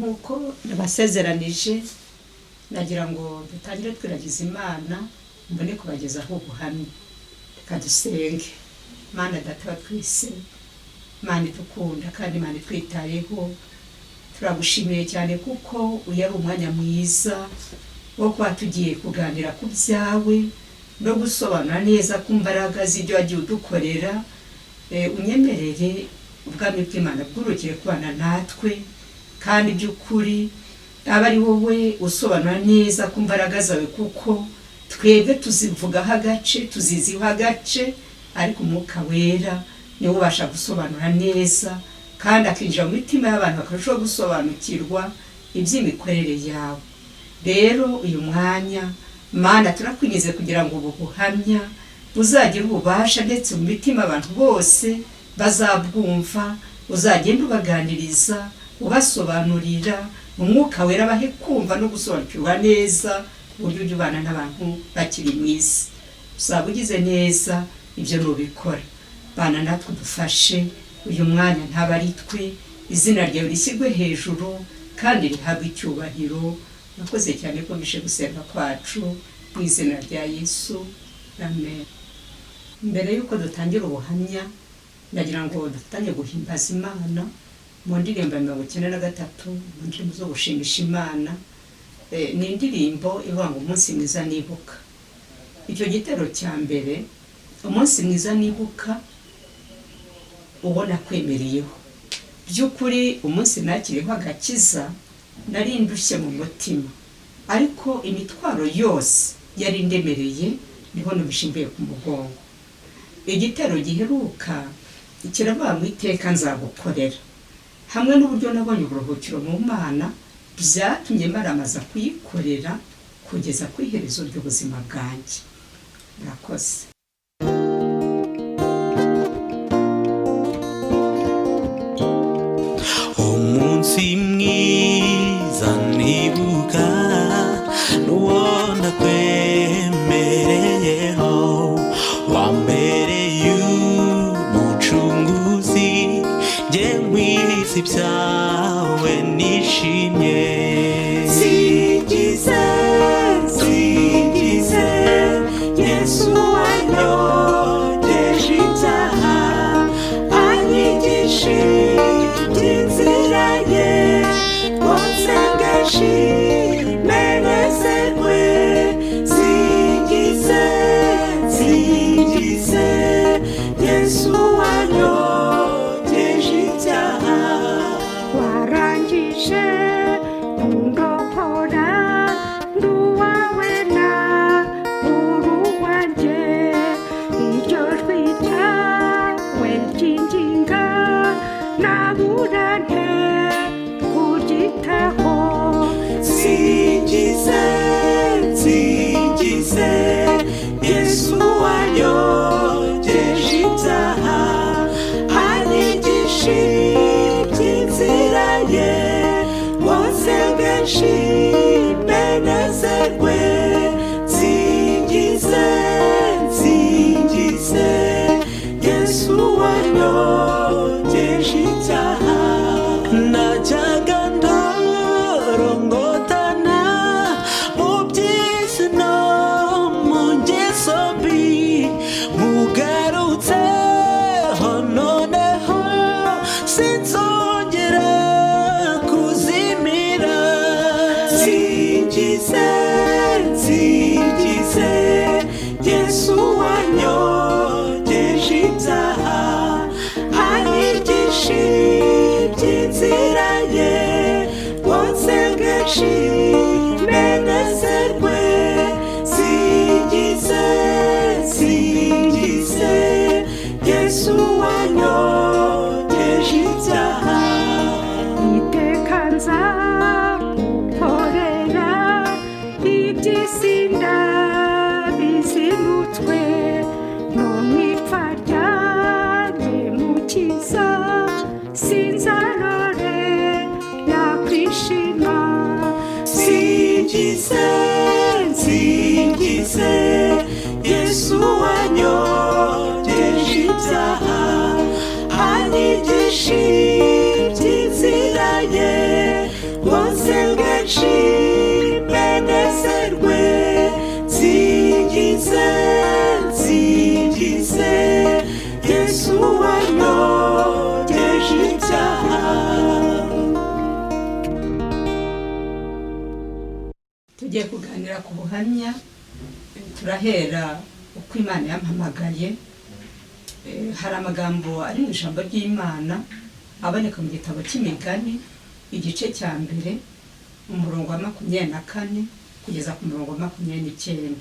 nk'uko nabasezeranije nagira ngo dutangire twiragiza Imana mbone kubagezaho ubuhamya. Reka dusenge. Mana Data wa twese, Mana idukunda kandi Mana itwitayeho, turagushimiye cyane kuko uyu ari umwanya mwiza wo kuba tugiye kuganira ku byawe no gusobanura neza ku mbaraga z'ibyo wagiye udukorera. Unyemerere ubwami bw'Imana bwurukire kubana natwe, kandi by'ukuri aba ari wowe usobanura neza ku mbaraga zawe, kuko twebwe tuzivugaho agace, tuziziho agace, ariko Umwuka Wera niwe ubasha gusobanura neza kandi akinjira mu mitima y'abantu bakarushaho gusobanukirwa iby'imikorere yawe. Rero uyu mwanya Mana turakwinjize kugira ngo ubu buhamya buzagira ububasha ndetse mu mitima abantu bose bazabwumva, uzagenda ubaganiriza, ubasobanurira, Umwuka Wera abahe kumva no gusobanukirwa neza uburyo ujya ubana n'abantu bakiri mu isi. Uzaba ugize neza ibyo nubikora. Bana natwe dufashe uyu mwanya ntaba ari twe, izina ryawe rishyirwe hejuru kandi rihabwe icyubahiro. Nakoze cyane ko mishe gusenga kwacu mu izina rya Yesu, amen. Mbere yuko dutangira ubuhamya, ndagira ngo dutanye guhimbaza Imana mu ndirimbo 93 mu ndirimbo zo gushimisha Imana. Ni indirimbo ivuga ngo umunsi mwiza nibuka. Icyo gitero cya mbere, umunsi mwiza nibuka, ubona kwemereyeho by'ukuri umunsi nakiriho agakiza nari ndushye mu mutima, ariko imitwaro yose yari ndemereye niho nubishimbiye ku mugongo. Igitero giheruka kiravuga mu iteka nzagukorera, hamwe n'uburyo nabonye uburuhukiro mu Mana byatumye maramaza kuyikorera kugeza ku iherezo ry'ubuzima bwanjye. Murakoze. Umunsi mwiza nibuka nuwona kwemereyeho, wambereye umucunguzi, njye nkwisi byawe nishimye. Singize, singize Yesu wanyogeje ibyaha, anyigisha inzira ye, wansengeshe menezerwe. Singize, singize Yesu wanyogeje ibyaha, warangije undokora, nduwawe na uruwanjye, iryo jwi ryawe ryinginga naburane kuryitaho. singize, singize Yesu wanyogeje ibyaha, anyigisha iby'inzira ye, wansengeshe menezerwe. Singize, singize Yesu wanyogeje ibyaha, najyaga ndorongotana mu by'isi no mu ngeso mbi, mugarutseho noneho sinzongera kuzimira. Singize, singize Yesu wanyogeje ibyaha, anyigisha iby'inzira ye, wansengeshe menezerwe. Singize, singize Yesu wanyogeje ibyaha, iteka nzagukorera, iby'isi ndabizinutswe, no mu ipfa ryanjye mukiza, sinzarore nakwishima. singize, singize Yesu wanyogeje ibyaha, anyigisha iby'inzira ye, nshime nezerwe nsingize nsingize Yesu wanyogeje ibyaha. tugiye kuganira ku buhamya. Turahera uko Imana yampamagaye. Hari amagambo ari mu ijambo ry'Imana aboneka mu gitabo cy'Imigani igice cya mbere umurongo wa 24 kugeza ku murongo wa 29.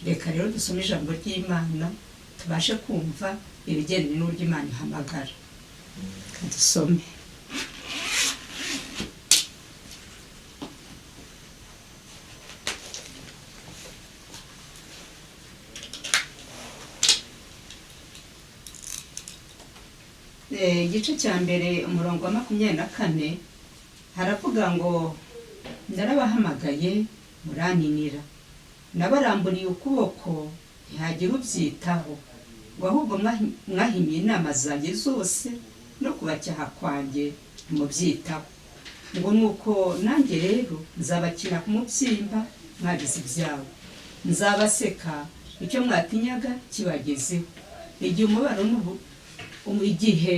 Reka rero dusome ijambo ry'Imana tubashe kumva ibigendanye n'uburyo Imana ihamagara. Dusome. Igice cya mbere umurongo wa 24 haravuga ngo ndarabahamagaye muraninira, nabaramburiye ukuboko ntihagira ubyitaho, ngo ahubwo mwahimye inama zanjye zose no kubacyaha kwanjye mubyitaho. Ngo nuko nanjye rero nzabakina ku mubyimba mwagize ibyago, nzabaseka icyo mwatinyaga kibagezeho. Igihe umubaro igihe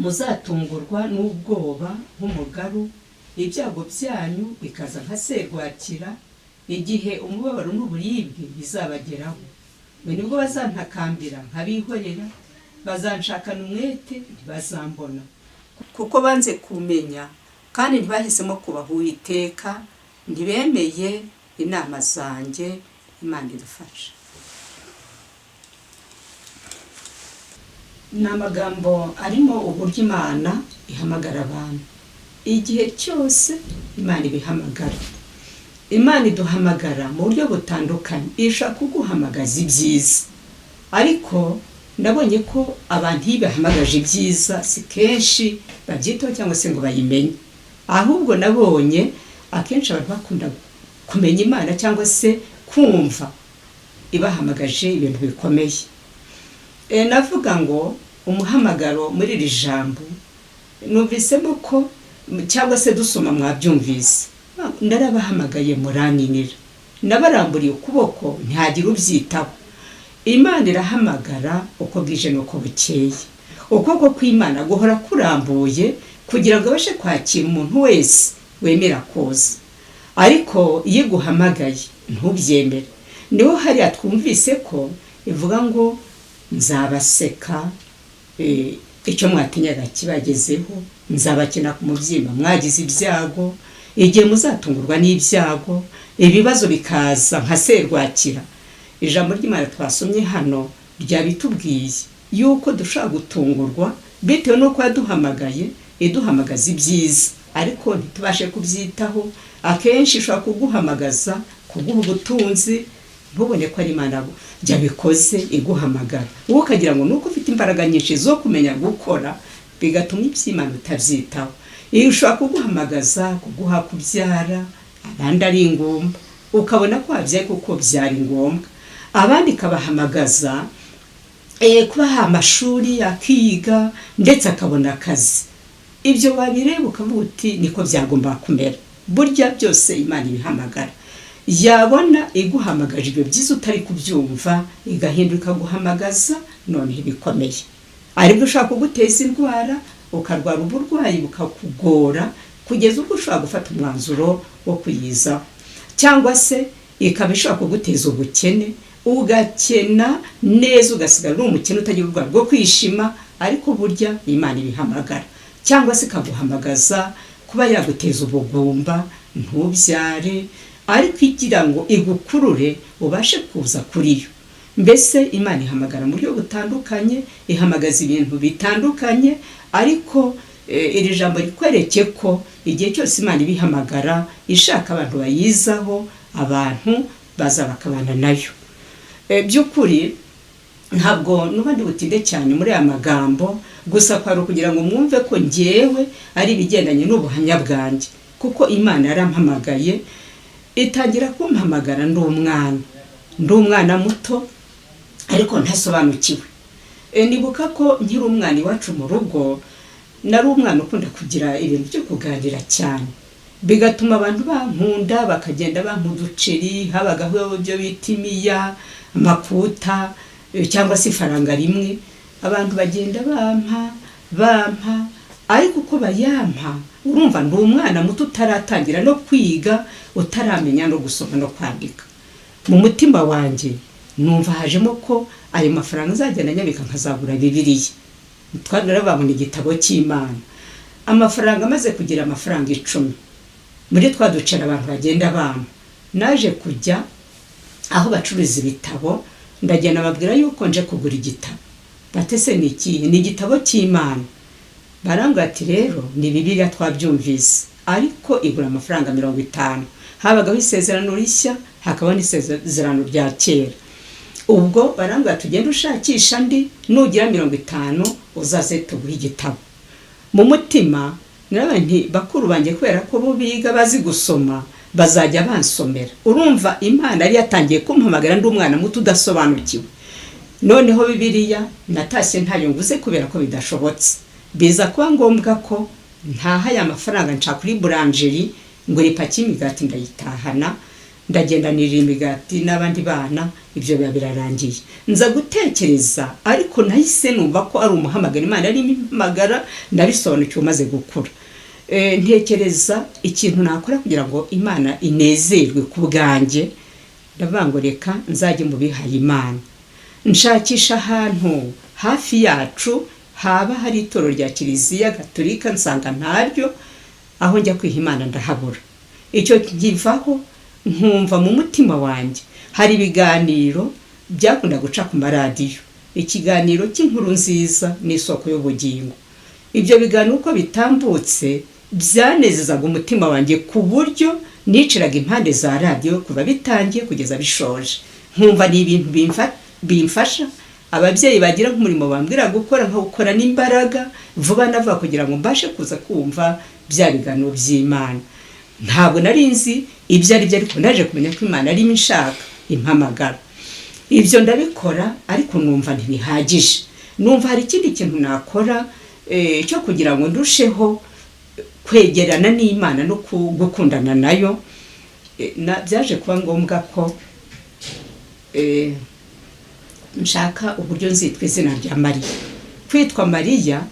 muzatungurwa n'ubwoba nk'umugaru, ibyago byanyu bikaza nka serwakira, igihe umubabaro n'uburibwe bizabageraho, ngo nibwo bazantakambira nkabihorera, bazanshakana umwete ntibazambona, kuko banze kumenya kandi ntibahisemo kubaha Uwiteka, ntibemeye inama zanjye. Imana idufashe. Ni amagambo arimo uburyo Imana ihamagara abantu. Igihe cyose Imana ibihamagara. Imana iduhamagara mu buryo butandukanye. Ishaka kuguhamagaza ibyiza, ariko ndabonye ko abantu iyo bahamagaje ibyiza si kenshi babyitaho cyangwa se ngo bayimenye. Ahubwo nabonye akenshi abantu bakunda kumenya Imana cyangwa se kumva ibahamagaje ibintu bikomeye. Navuga ngo umuhamagaro muri iri jambo numvisemo ko cyangwa se dusoma mwabyumvise. Ndarabahamagaye muraninira, nabaramburiye ukuboko ntihagira ubyitaho. Imana irahamagara uko bwije nuko bukeye. Ukuboko kw'Imana guhora kurambuye kugira ngo abashe kwakira umuntu wese wemera koza. Ariko iyo guhamagaye ntubyemere. Niho hariya twumvise ko ivuga ngo nzabaseka icyo mwatinyaga kibagezeho, nzabakina ku mubyimba mwagize ibyago. Igihe muzatungurwa n'ibyago, ibibazo bikaza nka serwakira. Ijambo ry'Imana twasomye hano ryabitubwiye yuko dushaka gutungurwa bitewe nuko yaduhamagaye, iduhamagaza ibyiza, ariko ntitubashe kubyitaho. Akenshi ishobora kuguhamagaza kuguha ubutunzi, ntubone ko ari Imana byabikoze iguhamagara. Wowe ukagira ngo nuko ufite imbaraga nyinshi zo kumenya gukora, bigatuma iby'Imana utabyitaho. Iyo ushobora kuguhamagaza kuguha kubyara, abandi ari ingumba, ukabona ko wabyaye kuko byari ngombwa. Abandi kabahamagaza kubaha amashuri akiga ndetse akabona akazi. Ibyo wabireba ukavuga uti niko byagomba kumera. Burya byose Imana ibihamagara. Yabona iguhamagaje ibyo byiza utari kubyumva, igahinduka guhamagaza noneho bikomeye. Aribwo ushaka kuguteza indwara, ukarwara uburwayi bukakugora kugeza ubwo ushobora gufata umwanzuro wo kuyizaho. Cyangwa se ikaba ishobora kuguteza ubukene, ugakena neza ugasigara uri umukene utagira urwara rwo kwishima, ariko burya Imana ibihamagara. Cyangwa se ikaguhamagaza kuba yaguteza ubugumba ntubyare, ariko igira ngo igukurure ubashe kuza kuri yo. Mbese Imana ihamagara mu buryo butandukanye, ihamagaza ibintu bitandukanye, ariko iri jambo rikwereke ko igihe cyose Imana ibihamagara ishaka abantu bayizaho, abantu baza bakabana nayo. By'ukuri ntabwo n'ubandi butinde cyane muri aya magambo, gusa kwari kugira ngo mwumve ko ngewe ari ibigendanye n'ubuhamya bwanjye, kuko Imana yarampamagaye. Itangira kumpamagara ndi umwana muto ariko ntasobanukiwe. Nibuka ko nkiri umwana iwacu mu rugo, nari umwana ukunda kugira ibintu byo kuganira cyane. bigatuma abantu bankunda bakagenda bampa uduceri, habagaho ibyo bita imiya, amakuta cyangwa se ifaranga rimwe, abantu bagenda bampa ariko uko bayampa urumva ndi umwana muto utaratangira no kwiga, utaramenya no gusoma no kwandika. Mu mutima wanjye numva hajemo ko ayo mafaranga nzagenda nyabika nkazagura Bibiliya. Twarababona igitabo cy'Imana. Amafaranga amaze kugira amafaranga 10 muri twaducera abantu bagenda bampa, naje kujya aho bacuruza ibitabo, ndagenda babwira yuko nje kugura igitabo. Batese ni iki? Ni igitabo cy'Imana. Barambwira ati rero ni Bibiliya twabyumvise, ariko igura amafaranga 50. Habagaho isezerano rishya, hakaba n'isezerano rya kera. Ubwo barambwira tugenda ushakisha ndi, nugira 50 uzaze tuguhe igitabo. Mu mutima nti bakuru banjye kubera ko bo biga bazi gusoma bazajya bansomera. Urumva Imana yari yatangiye kumpamagara ndi umwana muto udasobanukiwe. Noneho Bibiliya natashye ntayo nguze kubera ko bidashobotse. Biza kuba ngombwa ko ntaha ya mafaranga nca kuri boulangerie ngo ripaki imigati ndayitahana, ndagenda nirira imigati n'abandi bana, ibyo birarangiye. Nza gutekereza ariko nahise numva ko ari umuhamagara Imana yari impamagara, ndabisobanukiwe maze gukura. Ntekereza ikintu nakora kugira ngo Imana inezerwe ku bwanjye, ndavuga ngo reka nzajye mu bihaye Imana. Nshakisha ahantu hafi yacu haba hari itoro rya Kiliziya Gatolika, nsanga ntaryo, aho njya kwiha Imana ndahabura. Icyo kivaho nkumva mu mutima wanjye hari ibiganiro byakunda guca ku maradiyo, ikiganiro cy'inkuru nziza n'isoko y'ubugingo. Ibyo biganiro uko bitambutse byanezezaga umutima wanjye ku buryo niciraga impande za radiyo kuva bitangiye kugeza bishoje. Nkumva ni ibintu bimfasha. Ababyeyi bagira nk'umurimo bambwira gukora nkawukora n'imbaraga vuba nava kugira ngo mbashe kuza kumva bya biganiro by'Imana. Ntabwo nari nzi ibyo ari byo, ariko naje kumenya ko Imana ari inshaka impamagara. Ibyo ndabikora ariko numva ntibihagije. Numva hari ikindi kintu nakora cyo kugira ngo ndusheho kwegerana n'Imana no gukundana nayo. Byaje kuba ngombwa ko nshaka uburyo nzitwa izina rya Mariya. Kwitwa Mariya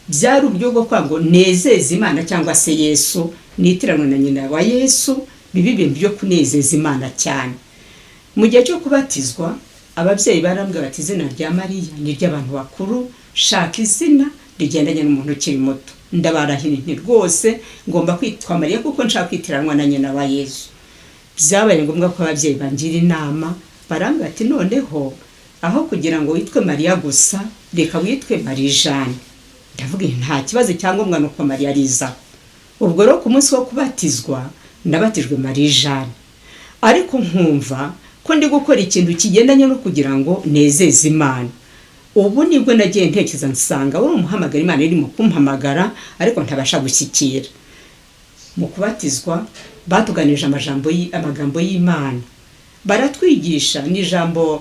byari uburyo bwo kwa ngo nezeze Imana cyangwa se Yesu, nitiranwa na nyina wa Yesu, bibi bintu byo kunezeza Imana cyane. Mu gihe cyo kubatizwa ababyeyi barambwira bati izina rya Mariya ni ry'abantu bakuru, shaka izina rigendanye n'umuntu ukiri muto. Ndabarahira nti rwose ngomba kwitwa Mariya kuko nshaka kwitiranwa na nyina wa Yesu. Byabaye ngombwa ko ababyeyi bangira inama, barambwira ati noneho aho kugira ngo witwe Mariya gusa, reka witwe Marie Jeanne. Ndavuga nta kibazo cyangombwa nuko Mariya ariza. Ubwo rero ku munsi wo kubatizwa nabatijwe Marie Jeanne, ariko nkumva ko ndi gukora ikintu kigendanye no kugira ngo nezeze Imana. Ubu nibwo nagiye ntekereza nsanga wari umuhamagara Imana irimo kumpamagara ariko ntabasha gushyikira. Mu kubatizwa batuganije amagambo y'Imana, baratwigisha n'ijambo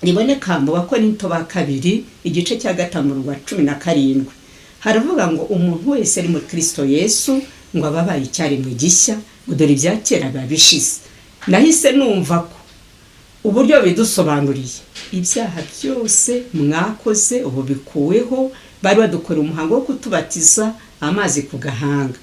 riboneka mu Bakorinto ba 2 igice cya 5:17. Haravuga ngo umuntu wese ari muri Kristo Yesu ngo ababaye icyaremwe gishya, ngo dore ibya kera babishize. Nahise numva ko uburyo bidusobanuriye ibyaha byose mwakoze ubu bikuweho. Bari badukora umuhango wo kutubatiza amazi ku gahanga.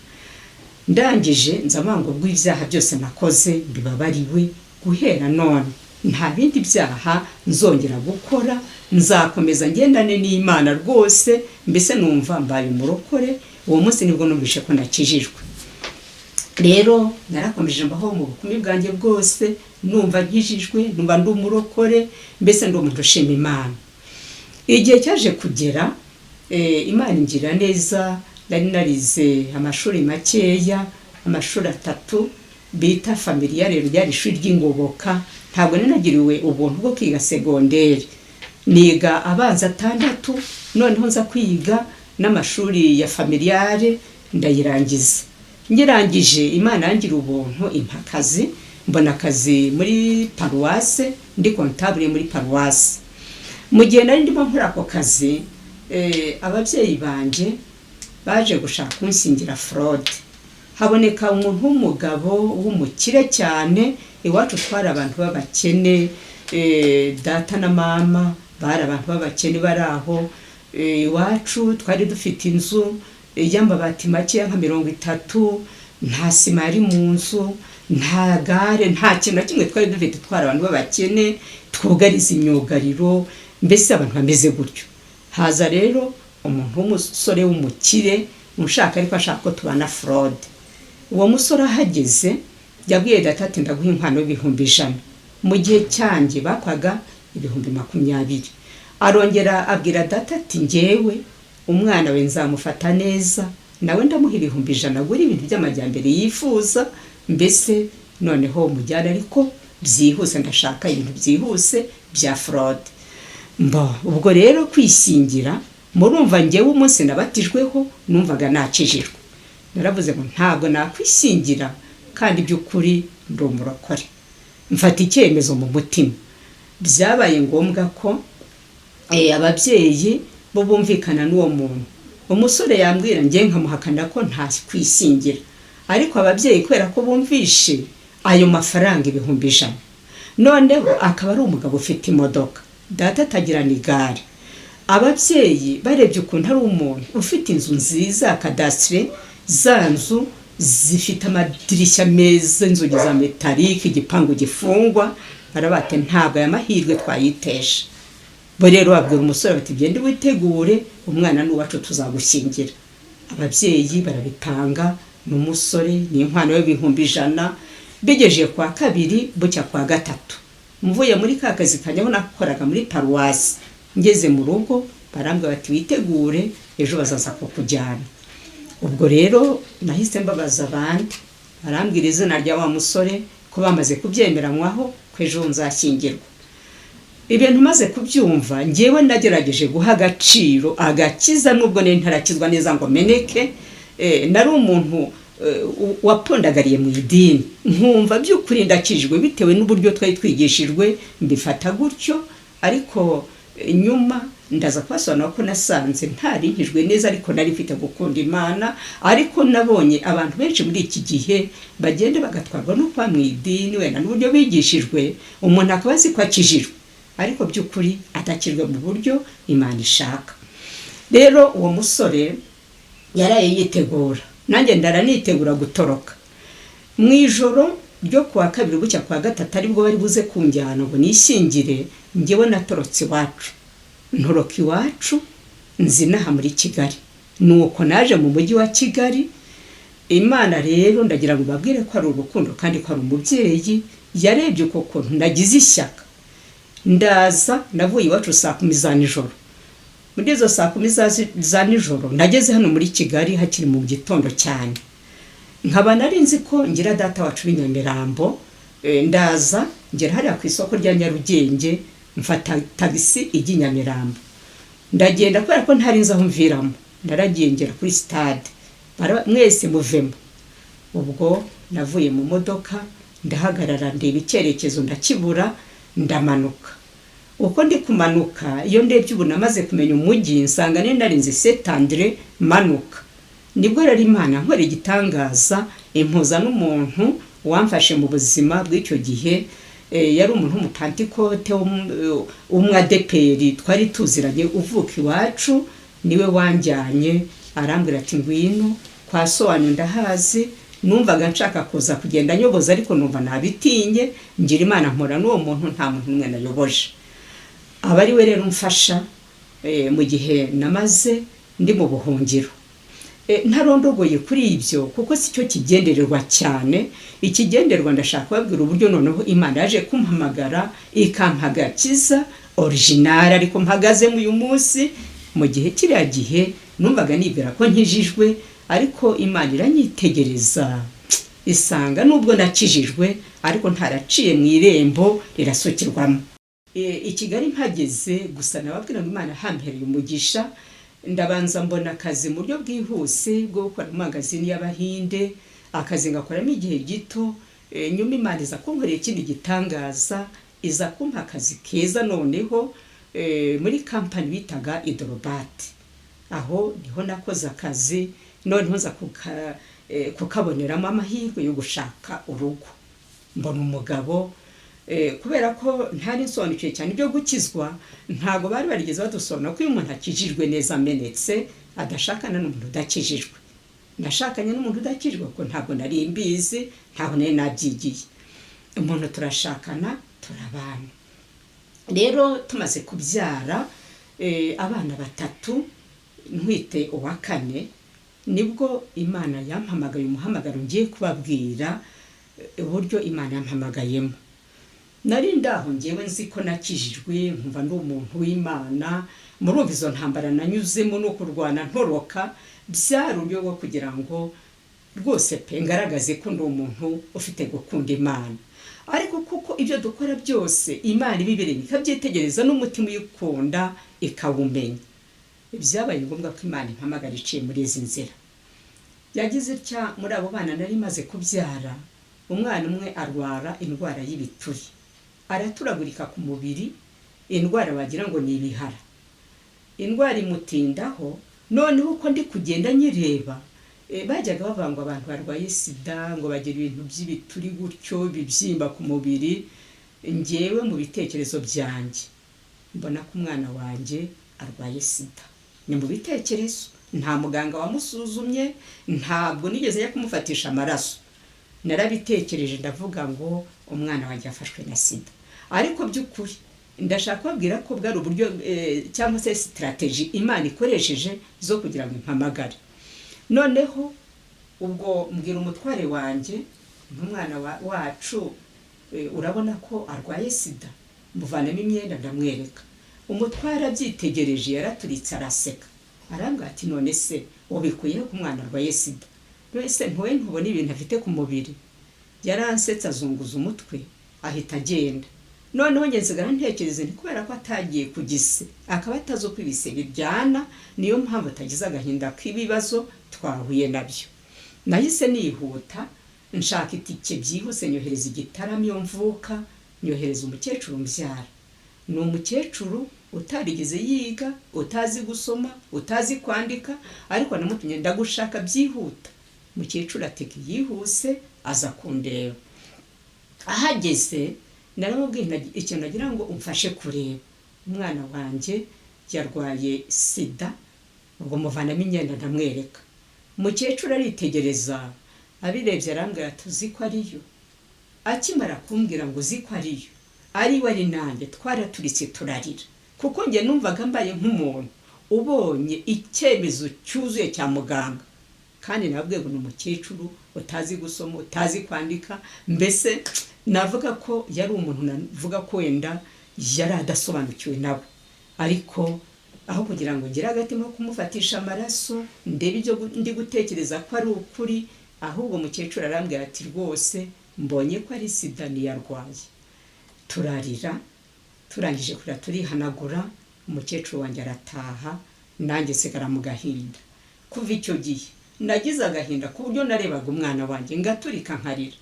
Ndangije nzamango bw'ibyaha byose nakoze bibabariwe guhera none. Nta bindi byaha nzongera gukora, nzakomeza ngendane n'Imana rwose. Mbese numva mbaye umurokore. Uwo munsi nibwo numvishe ko nakijijwe. Rero narakomeje mbaho mu bukumi bwanjye bwose, numva nkijijwe, numva ndi umurokore, mbese ndi umuntu ushima Imana. Igihe cyaje kugera Imana ingira neza. Nari narize amashuri makeya, amashuri 3 bita familiare, ryari ishuri ry'ingoboka. Ntabwo ninagiriwe ubuntu bwo kwiga segonderi. Niga abanza 6, noneho nza kwiga n'amashuri ya familiare ndayirangiza. Ngirangije Imana yangira ubuntu impakazi, mbona akazi muri paruwase, ndi comptable muri paruwase. Mu gihe nari ndimo nkora ako kazi, ababyeyi banje baje gushaka kunsingira fraude. haboneka umuntu w'umugabo w'umukire cyane. Iwacu twari abantu b'abakene, data na mama bari abantu b'abakene bari aho. Iwacu twari dufite inzu y'amabati make nka 30, nta sima yari mu nzu, nta gare, nta kintu na kimwe twari dufite. Twari abantu b'abakene twugariza imyugariro, mbese abantu bameze gutyo. Haza rero umuntu w'umusore w'umukire umushaka, ariko ashaka ko tubana fraude. Uwo musore ahageze yabwiye data ati ndaguha inkwano y'ibihumbi 100. Mu gihe cyanjye bakwaga 20,20. Arongera abwira data ati njyewe umwana we nzamufata neza, nawe ndamuha 100,000 agura ibintu by'amajyambere yifuza, mbese noneho mujyana ariko byihuse, ndashaka ibintu byihuse bya fraude. Ubwo rero kwishingira, murumva njyewe umunsi nabatijweho numvaga nakijijwe. Naravuze ngo ntabwo nakwishingira kandi by'ukuri ndi umurokore. Mfata icyemezo mu mutima. Byabaye ngombwa ko ababyeyi bo bumvikana n'uwo muntu. Umusore yambwira njye nkamuhakana ko nta kwishingira, ariko ababyeyi kwera ko bumvishe ayo mafaranga 100,000. Noneho akaba ari umugabo ufite imodoka, data atagira n'igare. Ababyeyi barebye ukuntu ari umuntu ufite inzu nziza, kadastre, za nzu zifite amadirishya meza, inzugi za metalike, igipangu gifungwa, barabate ntabwo aya mahirwe twayitesha. Bo rero babwira umusore bati gende witegure, umwana n'uwacu tuzagushyingira. Ababyeyi barabitanga n'umusore n'inkwano y'100,000. Bigeje kwa kabiri bucya kwa gatatu, mvuye muri ka kazi kanyaho nakoraga muri paruwasi, ngeze mu rugo barambwira bati witegure ejo bazaza kukujyana. Ubwo rero nahise mbabaza abandi, barambwira izina rya wa musore ko bamaze kubyemeranywaho ko ejo nzashyingirwa. Ibintu maze kubyumva, njyewe nagerageje guha agaciro agakiza, nubwo nari ntarakizwa neza ngo meneke. Nari umuntu wapondagariye mu idini, nkumva by'ukuri ndakijwe bitewe n'uburyo twari twigishijwe, mbifata gutyo. Ariko nyuma ndaza kwasobanura ko nasanze ntarinkijwe neza, ariko nari mfite gukunda Imana. Ariko nabonye abantu benshi muri iki gihe bagenda bagatwarwa no kwa mu idini, wenda n'uburyo bigishijwe, umuntu akaba azi ko akijijwe, ariko by'ukuri atakirwe mu buryo Imana ishaka. Rero uwo musore yaraye yitegura, nanjye ndaranitegura gutoroka. Mu ijoro ryo kuwa kabiri bucya kwa gatatu aribwo bari buze kunjyana ngo nishyingire, njyewe natorotse iwacu. Ntoroka iwacu nzinaha muri Kigali, nuko naje mu mujyi wa Kigali. Imana rero ndagira ngo babwire ko ari urukundo kandi ko ari umubyeyi. Yarebye uko kuntu nagize ishyaka, ndaza navuye iwacu saa 10 za nijoro. Muri izo saa 10 za nijoro nageze hano muri Kigali hakiri mu gitondo cyane. Nkaba nari nzi ko ngira data wacu w'Inyamirambo. Ndaza ngera hariya ku isoko rya Nyarugenge, mfata tagisi ijya Nyamirambo. Ndagenda kubera ko ntari nzi aho mviramo, ndaragiye ngera kuri stade, mwese muvemo. Ubwo navuye mu modoka, ndahagarara ndeba icyerekezo ndakibura, ndamanuka. Uko ndi kumanuka, iyo ndebye ubu namaze kumenya umujyi, nsanga nari nzi Saint Andre manuka. Nibwo rero Imana nkora igitangaza, impuza n'umuntu wamfashe mu buzima bw'icyo gihe. Yari umuntu w'umupantikote w'umwadeperi twari tuziranye uvuka iwacu, niwe wanjyanye. Arambwira ati ngwino kwa so wanyu ndahazi. Numvaga nshaka kuza kugenda nyoboza, ariko numva nabitinye. Ngira Imana mpora n'uwo muntu, nta muntu umwe nayoboje. Abari we rero umfasha mu gihe namaze ndi mu buhungiro. Ntarondogoye kuri ibyo kuko si cyo kigendererwa cyane. Ikigenderwa ndashaka kubabwira uburyo noneho Imana yaje kumpamagara ikampagakiza original, ariko mpagaze mu uyu munsi. Mu gihe kiriya gihe numvaga nibwira ko nkijijwe, ariko Imana iranyitegereza isanga nubwo nakijijwe ariko ntaraciye mu irembo rirasukirwamo. I Kigali mpageze gusa nababwira ngo Imana hampereye umugisha. Ndabanza mbona akazi mu buryo bwihuse bwo gukora mu magazine y'Abahinde, akazi ngakoramo igihe gito. Nyuma Imana iza kunkorera ikindi gitangaza, iza kumpa akazi keza noneho muri company bitaga Idrobat. Aho niho nakoze akazi, noneho nza kukaboneramo amahirwe yo gushaka urugo. Mbona umugabo kubera ko ntari nsobanukiwe cyane ibyo gukizwa, ntabwo bari barigeze badusobanura ko iyo umuntu akijijwe neza amenetse adashakana n'umuntu udakijijwe. Nashakanye n'umuntu udakijijwe ko ntabwo nari mbizi, ntabwo nari nabyigiye. Umuntu turashakana turabana. Rero tumaze kubyara abana 3 ntwite uwa 4 nibwo Imana yampamagaye umuhamagaro ngiye kubabwira uburyo Imana yampamagayemo. Nari ndaho ngewe nzi ko nakijijwe, nkumva ndi umuntu w'Imana, murumva izo ntambara nanyuzemo no kurwana ntoroka, byari uburyo bwo kugira ngo rwose pe ngaragaze ko ndi umuntu ufite gukunda Imana. Ariko kuko ibyo dukora byose Imana ibibiremye ikabyitegereza n'umutima uyikunda ikawumenya, byabaye ngombwa ko Imana impamagara iciye muri izi nzira. Yagize itya muri abo bana nari maze kubyara, umwana umwe arwara indwara y'ibituri, araturagurika ku mubiri, indwara bagira ngo ni ibihara. Indwara imutindaho, noneho uko ndi kugenda nyireba bajyaga bavuga ngo abantu barwaye sida ngo bagira ibintu by'ibituri gutyo bibyimba ku mubiri. Ngewe mu bitekerezo byanjye mbona ko umwana wanjye arwaye sida. Ni mu bitekerezo, nta muganga wamusuzumye, ntabwo nigeze ya kumufatisha amaraso. Narabitekereje ndavuga ngo umwana wanjye afashwe na sida. Ariko by'ukuri ndashaka kubabwira ko bwari uburyo cyangwa se strategy Imana ikoresheje zo kugira ngo impamagare. Noneho ubwo mbwira umutware wanjye n'umwana wacu urabona ko arwaye sida, muvanamo imyenda ndamwereka. Umutware abyitegereje yaraturitse araseka, arambwira ati none se ubikuye ku mwana arwaye sida? Wese ntuwe ntubona ibintu afite ku mubiri? Yaransetse azunguza umutwe ahita agenda. Noneho ngensigara ntekereze ni kubera ko atagiye kugise akaba atazo kwibise bijyana, niyo mpamvu atagize agahinda k'ibibazo twahuye nabyo. Nahise nihuta nshaka itike byihuse nyohereza igitaramo iyo mvuka, nyohereza umukecuru mbyara. Ni umukecuru utarigeze yiga, utazi gusoma, utazi kwandika, ariko namutumye ndagushaka byihuta. Umukecuru ateka yihuse aza kundeba. Ahageze naramubwiye ikintu nagira ngo umfashe kureba. Umwana wanjye yarwaye sida, ubwo muvanamo imyenda ndamwereka. Umukecuru aritegereza, abirebye arambwira ati uzi ko ariyo? Akimara kumbwira ngo uzi ko ariyo, ari we ari nanjye twaraturitse turarira, kuko njye numvaga mbaye nk'umuntu ubonye icyemezo cyuzuye cya muganga. Kandi nabwiye ngo ni umukecuru utazi gusoma, utazi kwandika, mbese navuga ko yari umuntu navuga ko wenda yari adasobanukiwe nabo. Ariko aho kugira ngo ngire agatima ko kumufatisha amaraso ndebe ibyo ndi gutekereza ko ari ukuri, ahubwo umukecuru arambwira ati rwose mbonye ko ari sida niyarwaye. Turarira, turangije kurira turihanagura, umukecuru wanjye arataha, nanjye sigara mu gahinda. Kuva icyo gihe nagize agahinda ku buryo narebaga umwana wanjye ngaturika nkarira.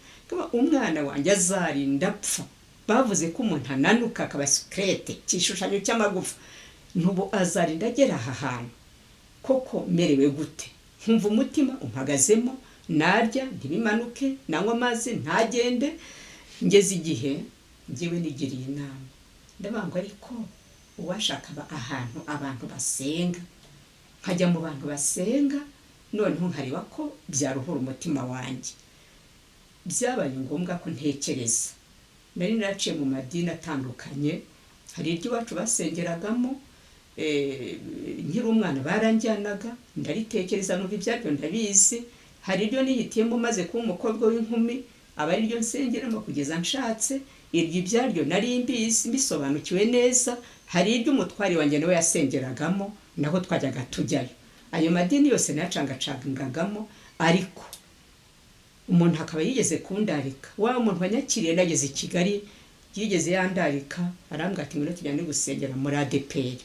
Umwana wanjye azarinda apfa. Bavuze ko umuntu ananuka akaba secret cyishushanyo cy'amagufa, ntubo azarinda agera aha hantu. Koko merewe gute? Nkumva umutima umpagazemo, narya ntibimanuke, nanywa amazi ntagende. Ngeze igihe ngewe nigiriye inama, ndabanga ariko uwashaka ahantu abantu basenga, nkajya mu bantu basenga, noneho nkareba ko byaruhura umutima wanjye. Byabaye ngombwa ko ntekereza. Nari naraciye mu madini atandukanye, hari iry'iwacu basengeragamo, nkiri umwana baranjyanaga, ndaritekereza numva ibyaryo ndabizi. Hari iryo nihitiyemo maze kuba umukobwa w'inkumi, aba ari ryo nsengeramo kugeza nshatse. Iryo ibyaryo nari mbizi mbisobanukiwe neza. Hari iry'umutware wanjye nawe yasengeragamo, naho twajyaga tujyayo. Ayo madini yose nacangacangagamo, ariko umuntu akaba yigeze kundarika. Wa muntu wanyakiriye nageze i Kigali yigeze yandarika, arambwira ati ngwino tujyane gusengera muri ADPR.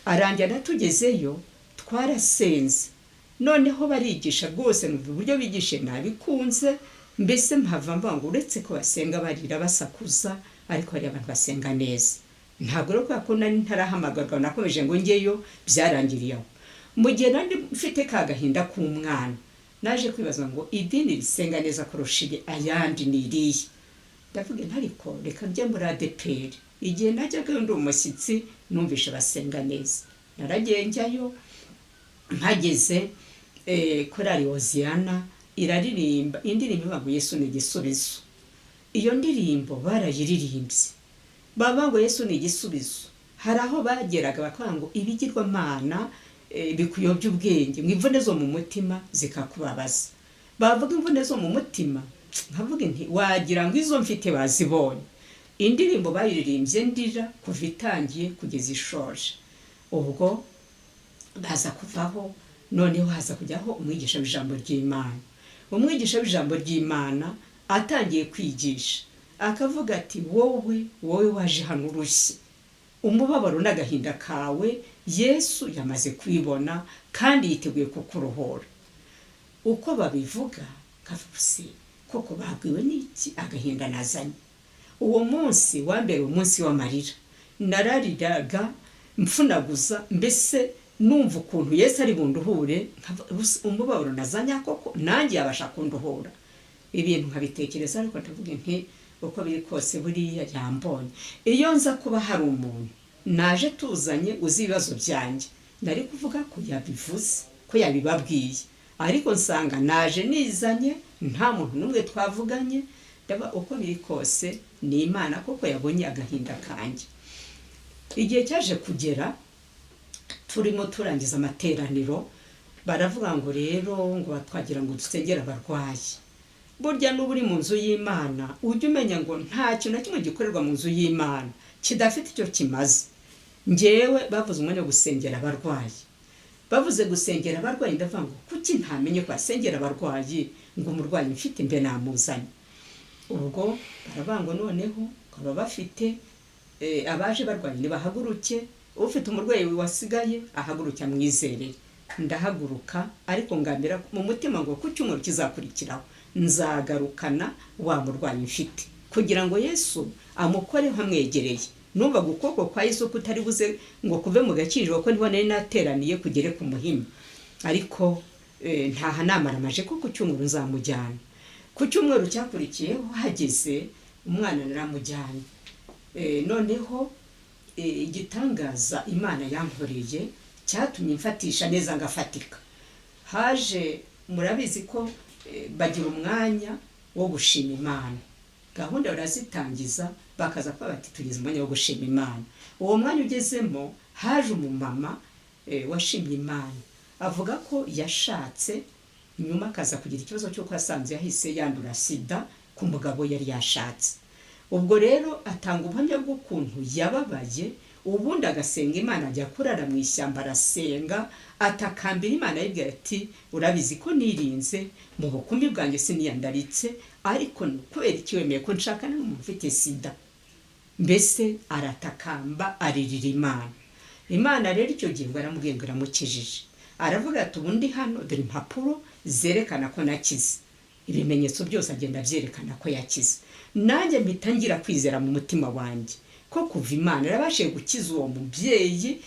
Aranjyana tugezeyo twarasenze, noneho barigisha rwose mu buryo bigishe nabikunze. Mbese mpava mvuga ngo uretse ko basenga barira basakuza, ariko hari abantu basenga neza. Ntabwo rero ko nari ntarahamagarwa nakomeje ngo ngeyo, byarangiriye aho. Mu gihe nari mfite ka gahinda k'umwana, naje kwibaza ngo idini risenga neza kurusha ayandi ni irihe. Ndavuga ntariko reka njye muri ADPR. Igihe najyaga ndi umushyitsi numvishe basenga neza, naragiye njyayo, mpageze korali Hoziyana iraririmba indirimbo ivuga ngo Yesu ni igisubizo. Iyo ndirimbo barayiririmbye baba ngo Yesu ni igisubizo. Hari aho bageraga bakavuga ngo ibigirwamana bikuyobya ubwenge, ngo imvune zo mu mutima zikakubabaza. Bavuga imvune zo mu mutima, nkavuga nti wagira ngo izo mfite bazibonye. Indirimbo bayiririmbye ndira kuva itangiye kugeza ishoje. Ubwo baza kuvaho, noneho haza kujyaho umwigisha w'ijambo ry'Imana. Umwigisha w'ijambo ry'Imana atangiye kwigisha akavuga ati wowe waje hano urushye, umubabaro n'agahinda kawe Yesu yamaze kwibona kandi yiteguye kukurohora. Uko babivuga kavuze koko babwiwe n'iki agahinda nazanye. Uwo munsi wambere umunsi w'amarira, narariraga mfunaguza, mbese numva ukuntu Yesu ari bunduhure, umubabaro nazanya koko nanjye yabasha kunduhura. Ibintu nkabitekereza ariko ndavuga nti uko biri kose buriya yambonye. Iyo nza kuba hari umuntu naje tuzanye uzi ibibazo byanjye, nari kuvuga ko yabivuze, ko yabibabwiye, ariko nsanga naje nizanye nta muntu n'umwe twavuganye. Ndaba uko biri kose ni Imana koko yabonye agahinda kanjye. Igihe cyaje kugera turimo turangiza amateraniro, baravuga ngo rero ngo batwagira ngo dusengere abarwayi. Burya n'uburi mu nzu y'Imana ujye umenya ngo nta kintu na kimwe gikorerwa mu nzu y'Imana kidafite icyo kimaze. Njyewe bavuze umwanya wo gusengera abarwayi, bavuze gusengera abarwayi, ndavuga ngo kuki ntamenye ko asengera abarwayi, ngo umurwayi mfite mbe namuzanye. Ubwo baravuga ngo noneho baba bafite abaje barwaye nibahaguruke, ufite umurwayi wasigaye ahaguruka mwizere. Ndahaguruka ariko ngambira mu mutima ngo ku cyumweru kizakurikiraho nzagarukana wa murwayi mfite, kugira ngo Yesu amukore hamwegereye. Numva gukoko kwa Yesu kutari buze ngo kuve mu gakiriro, ko niho nari nateraniye kugere ku muhima. Ariko ntaha namaramaje ko ku cyumweru nzamujyana. Ku cyumweru cyakurikiyeho hageze umwana naramujyana. Noneho igitangaza Imana yankoreye cyatumye mfatisha neza ngafatika. Haje murabizi ko bagira umwanya wo gushima Imana, gahunda barazitangiza bakaza kwa bati tugeze umwanya wo gushima Imana. Uwo mwanya ugezemo haje umumama washimye Imana, avuga ko yashatse nyuma akaza kugira ikibazo cyo kwasanze yahise yandura sida ku mugabo yari yashatse. Ubwo rero atanga ubuhamya bw'ukuntu yababaye, ubundi agasenga Imana, ajya kurara mu ishyamba arasenga, atakambira Imana yibwira ati urabizi ko nirinze mu bukumbi bwanjye siniyandaritse, ariko kubera ikiwemeye ko nshakana n'umuntu ufite sida. Mbese aratakamba aririra Imana. Imana rero icyo gihe baramubwiye ngo iramukijije. Aravuga ati ubundi hano dore impapuro zerekana ko nakize. Ibimenyetso byose agenda byerekana ko yakize. Nanjye mpita ngira kwizera mu mutima wanjye ko kuva Imana yarabashije gukiza uwo mubyeyi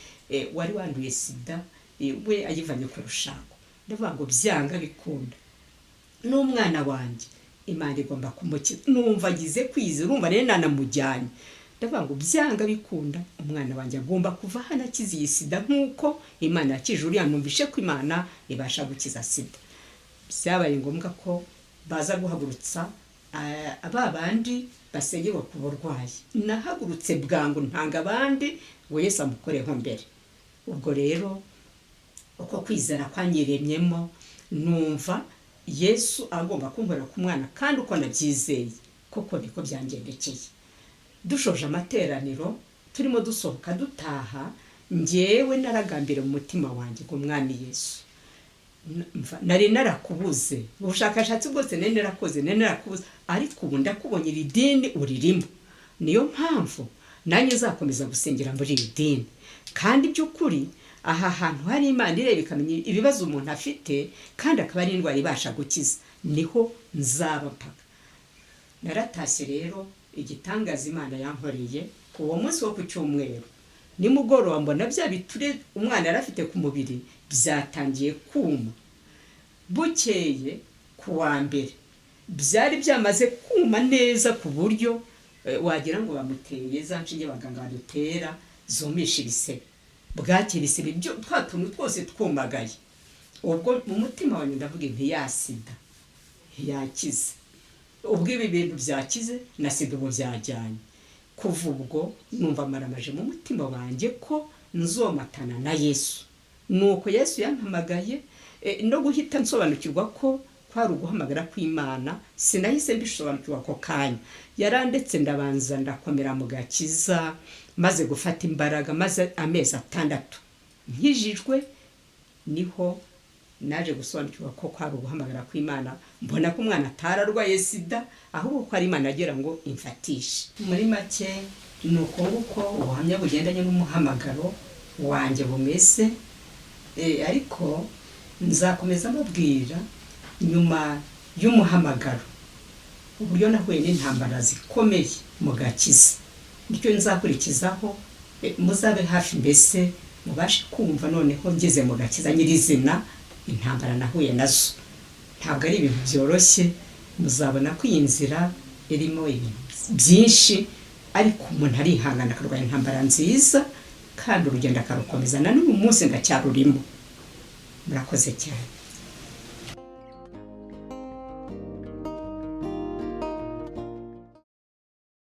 wari wanduye sida, we ayivanye ku rushako. Ndavuga ngo byanga bikunda n'umwana wanjye Imana igomba kumukiza. Numva agize kwizera, urumva rero nanamujyanye. Ndavuga ngo byanga bikunda umwana wanjye agomba kuva hano akize iyi sida, nk'uko Imana yakije uriya. Numvishe ko Imana ibasha gukiza sida. Byabaye ngombwa ko baza guhagurutsa abandi basengerwa ku burwayi. Nahagurutse bwangu ntanga abandi ngo Yesu amukoreho mbere. Ubwo rero uko kwizera kwanyiremyemo, numva Yesu agomba kunkorera ku mwana, kandi uko nabyizeye koko niko byangendekeye. Dushoje amateraniro turimo dusohoka dutaha, njyewe naragambira mu mutima wanjye ngo mwami Yesu, nari narakubuze, ubushakashatsi bwose nari narakubuze, ariko ubu ndakubonye iri dini uririmo. Niyo mpamvu nanjye nzakomeza gusengera muri iri dini, kandi by'ukuri aha hantu hari Imana ireba ikamenya ibibazo umuntu afite, kandi akaba ari indwara ibasha gukiza, niho nzaba mpaka. Naratashye rero, igitangaza Imana yankoreye uwo munsi wo ku cyumweru nimugoroba, mbona bya biture umwana yarafite ku mubiri byatangiye kuma. bukeye ku wa mbere byari byamaze kuma neza ku buryo wagira ngo bamuteye za nshinge abaganga badutera zumisha ibisebe, bwakira ibisebe byo twa tuntu twose twumagaye. Ubwo mu mutima wanjye ndavuga nti sida yakize, ubwo ibi bintu byakize na sida ubu byajyanye. Kuva ubwo numva maramaje mu mutima wanjye ko nzomatana na Yesu. Nuko Yesu yampamagaye no guhita nsobanukirwa ko kwari uguhamagara kw'Imana. Sinahise mbisobanukirwa ko kanya, yarandetse ndabanza ndakomera mu gakiza, maze gufata imbaraga, maze amezi 6 nkijijwe, niho naje gusobanukirwa ko kwari uguhamagara kw'Imana. Mbona ko umwana atararwaye sida, ahubwo ko ari Imana agira ngo imfatishe. Muri make nuko nguko ubuhamya bugendanye n'umuhamagaro wanjye bumeze. Ariko nzakomeza mbabwira nyuma y'umuhamagaro uburyo nahuye n'intambara zikomeye mu gakiza. Nicyo nzakurikizaho, muzabe hafi mbese mubashe kumva noneho ngeze mu gakiza nyirizina intambara nahuye nazo. Ntabwo ari ibintu byoroshye, muzabona ko iyi nzira irimo ibintu byinshi, ariko umuntu arihangana akarwanya intambara nziza kandi urugendo akarukomeza. Na n'uyu munsi ndacyarurimo. Murakoze cyane.